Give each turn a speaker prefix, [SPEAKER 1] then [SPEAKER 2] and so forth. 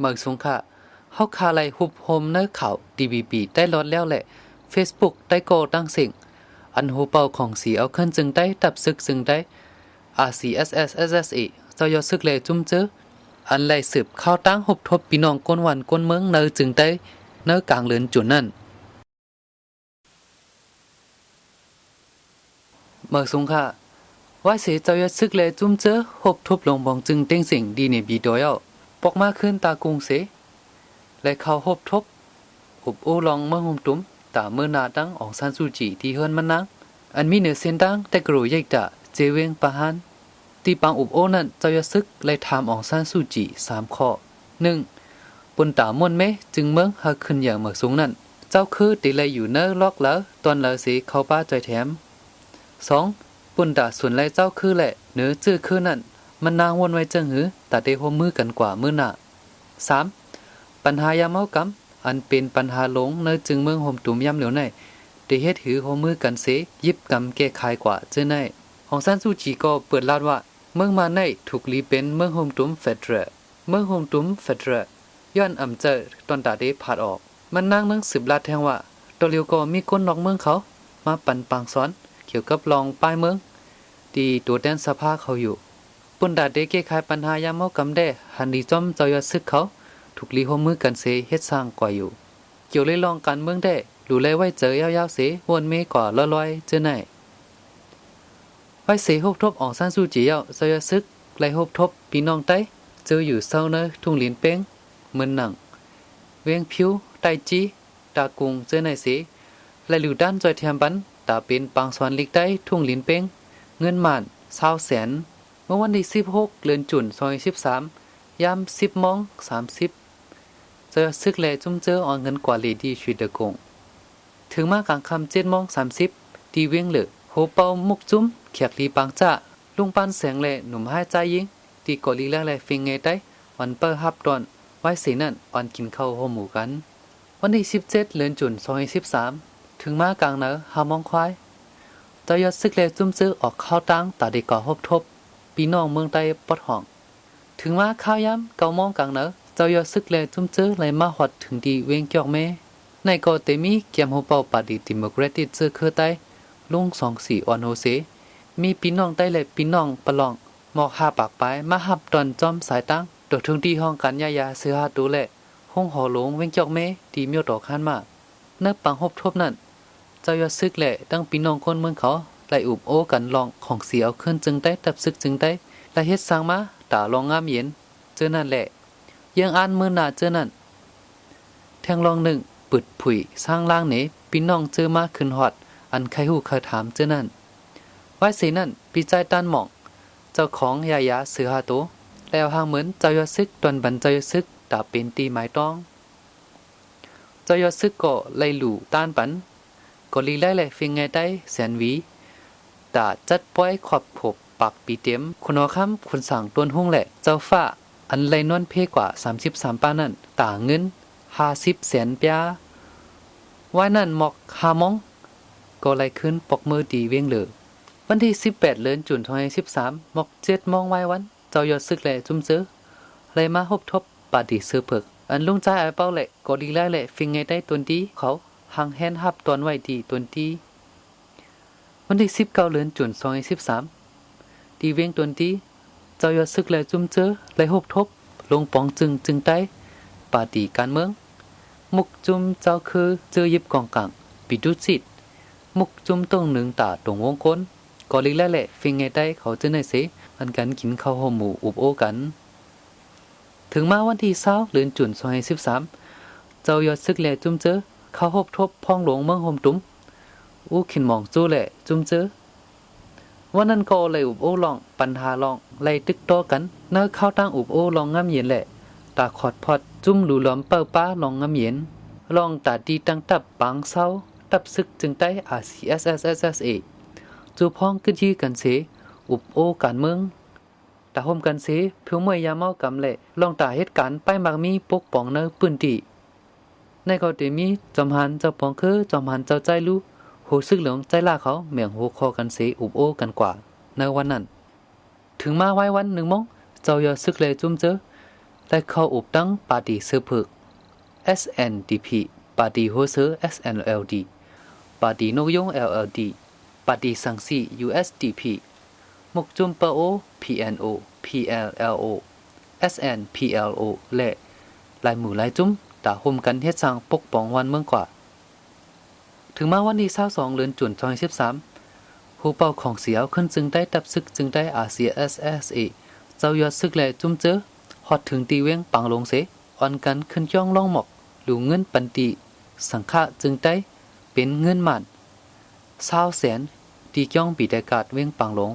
[SPEAKER 1] เมืองสงขลาเฮาคาไลฮุบโฮมเนอร์ข่าว DBB ได้ลดแล้วแหละ Facebook ได้โกตั้งสิ่งอันหูเป่าของสีเอาขึ้นจึงได้ตับซึกจึงได้ RCSSSSA เจ้ายอดซึกเลยจุ่มเจออันไลสืบเข้าตั้งหบทบพี่น้องก้นวันก้นเมืองเนอจึงได้เนอกลางเลือนจุดนั่นเมืองสงขลาว่าเสียเจ้ายอดซึกเลยจุ่มเจอหบทบลงบองจึงเต็งสิ่งดีในบีดอยเอาปอกมาขึ้นตากรุงเสและเข้าหบทบอบโอลองเมืองหมตุ้มตาเมื่อนาตั้งอองซานซูจีที่เฮิรนมันนังอันมีเหนือเส้นตั้งแต่กรูใหญ่ตาเจเวงปะฮันตีปังอบโอนั่นเจ้ายซึกเลยถามอองซานซูจี3ข้อ 1. ปนตามวนเมจึงเมืองหาขึ้นอย่างเมืองสูงนั่นเจ้าคือติเลยอยู่เนอลอกแล้วตอนแล้วสิเข้าป้าจอยแถม 2. ปนตาส่วนไรเจ้าคือแหละเนื้อจื้อคือนั่นมันนางวนไว้จังหือตาได้หัวมือกันกว่ามือหน้า 3. ปัญหายามเมากำอันเป็นปัญหาหลงเนื้อจึงเมืองห่มตุ่มยำเหลียวในได้เฮ็ดหือหัวมือกันเสยิบกำแก้ไขกว่าเจ้าในของซันซูจีก็เปิดลาดว่าเมืองมาในถูกลีเป็นเมืองโฮมตุ้มเฟดเรเมืองโฮมตุ้มเฟดเรย้อนอำเจอตอนตาได้ผาดออกมันนั่งนังสืบลาดแทงว่าตัวเลียวก็มีคนนอกเมืองเขามาปั่นปังซ้อนเกี่ยวกับลองป้ายเมืองที่ตัวแดนสภาเขาอยู่ปุ่นดาได้แก้ไขปัญหายามเมากำได้หันดีจอมเจ้ายอดซึกเขาถูกลีหัวมือกันเสเฮ็ดสร้างกว่าอยู่เกี่ยวเลยลองการเมืองได้รู้เลยไว้เจอยาวๆเสวนเมกว่าลอยๆเจ้าไหนไว้เสหกทบอองซานซูจีเย้าเจ้ายอดซึกไล่หกทบพี่น้องใต้เจออยู่เศร้าเนอทุ่งหลินเป้งเหมือนหนังเวียงผิวไตจีตากุงเจอไหนเสและหลิวด้านจอยแถมบันตาเป็นปางสวนลิกได้ทุ่งหลินเป้งเงินหม่าน20 แสนเมื่อวันที่16เดือนจุ่น2013ยาม10 โมง 30เจอซึกแลจุ่มเจอออนเงินกว่าเลดี้ชีเดกงถึงมากลางค่ำ7 โมง 30ที่เวียงเหลือโหเป่ามุกจุ้มเขียกลีปางจ้าลุงปานแสงแลหนุ่มหายใจยิงที่กอลีแลแลฟิงไงได้วันเปิดฮับตอนไว้สีนั่นออนกินข้าวโฮหมู่กันวันที่17เดือนจุ่น2013ถึงมากลางเนอ5 โมงควายเจ้ายอดซึกแลจุ่มเจอออกเข้าตั้งตาได้ก่อหบทบพี่น้องเมืองใต้ปอดห้องถึงมาข้าวย้ำ9 โมงกลางเนอเจ้ายอดซึกแลจุ่มเจอเลยมาหอดถึงดีเวียงเกียวแม่ในก็เตมีเกียมโฮเป่าปาดิดิโมแครติกเจอคือใต้ลุง24ออนโฮเซมีพี่น้องใต้และพี่น้องปะลองหมอก5 ปากปลายมาหับตอนจอมสายตั้งโดดถึงที่ห้องกันยาเสือหาตูแหละห้องหอหลวงเวียงเกียวแม่ดีเมียวดอกคันมาเนื้อปังหบทบนั่นเจ้ายอดซึกแหละตั้งพี่น้องคนเมืองเขาไล่อุบโอกันลองของเสียเอาขึ้นจึงได้ตับซึกจึงได้และเฮ็ดสร้างมาตาลองงามเย็นเจอนั่นแหละยังอ่านมือหน้าเจอนั่นแทงลอง1ปึดผุยสร้างล่างนี้พี่น้องเจอมาขึ้นฮอดอันใครฮู้เคยถามเจอนั่นไว้สินั่นพี่ใจต้านหม่องเจ้าของยายาเสือหาโตแล้วห่างเหมือนเจ้ายอดซึกตอนบันเจ้ายอดซึกตาเป็นตีหมายต้องเจ้ายอดซึกก็ไล่หลู่ต้านปันก็ลีไล่เลยฟิงไงได้แสนวีตาจัดป้อยขอบผบปักปีเต็มคุณเอาคำคุณสั่งต้นหุ่งแหละเจ้าฟ้าอันไลนวนเพกว่า33 ป้านั่นตาเงิน50 แสนปยาว่านั่นหมอก5 โมงก็ไล่ขึ้นปกมือดีเวียงเหลือวันที่18เดือนจุ่น2013หมอก7 โมงไว้วันเจ้ายอดซึกแลจุ่มเจอไล่มาหบทบปาดิซื้อเพิกอันลุงใจไอ้เป้าแหละก็ดีแล้วแหละฟิงไงได้ตนดีเขาหังแฮนฮับตอนไว้ดีตนดีวันที่19เดือนจุ่น2013ดีเวียงตนดีเจ้ายอดซึกแลจุ่มเจอไล่หบทบลงปองจึงได้ปาดีการเมืองมุกจุ่มเจ้าคือเจอยิบกองกลางปิดุจิตมุกจุ่มตรงหนึ่งตาตรงวงก้นก็ลีแล้วแหละฟิงไงได้เขาจะในเสอันกันกินข้าวหอมหมูอุบโอกันถึงมาวันที่20เดือนจุ่น2013เจ้ายอดซึกแลจุ่มเจอเขาหบทบพ้องหลวงเมืองโฮมตุ้มอู้ขินหมองจู้แหละจุ่มเจอวันนั้นก็เลยอุบโอลองปัญหาลองไล่ตึกโตกันเนื้อเข้าตั้งอุบโอลองงามเย็นแหละตาขอดพอดจุ่มหลูหลอมเป้าป้าลองงามเย็นลองตาดีตั้งตับปังเศร้าตับซึกจึงได้ RCSSSA จูพ้องกึดยี่กันเสอุบโอการเมืองตาห่มกันเสเพียวมวยยาเมากำแหละลองตาเหตุการณ์ไปมักมีปกป้องเนื้อปืนตีในก็เตมีจอมหันเจ้าปองคือจอมหันเจ้าใจรู้โหซึกเหลืองใจล่าเขาเหมียงโหคอกันเสอุบโอกันกว่าในวันนั้นถึงมาไว้วัน1 โมงเจ้ายอดซึกเลยจุ่มเจอ และเข้าอุบตั้งปาร์ตี้เสือผึก SNDP ปาร์ตี้หัวเสือ SNLD ปาร์ตี้นกยง LLD ปาร์ตี้สังสี USDP มุกจุมปะโอ PNO PLLO SNPLO และลายหมู่ลายจุ้มตาห่มกันเฮ็ดสร้างปกป้องวันเมืองกว่าถึงมาวันที่22เดือนจุน2013ผู้เป่าของเสียวขึ้นจึงได้ตับซึกจึงได้ RCSSA เจ้ายอดซึกแลจุ้มเจอฮอดถึงตีเว้งปังลงเสอ่อนกันขึ้นย่องล่องหมอกหลูเงินปันติสังฆะจึงได้เป็นเงินหมัน20 แสนตีย่องปีได้กาดเว้งปังลง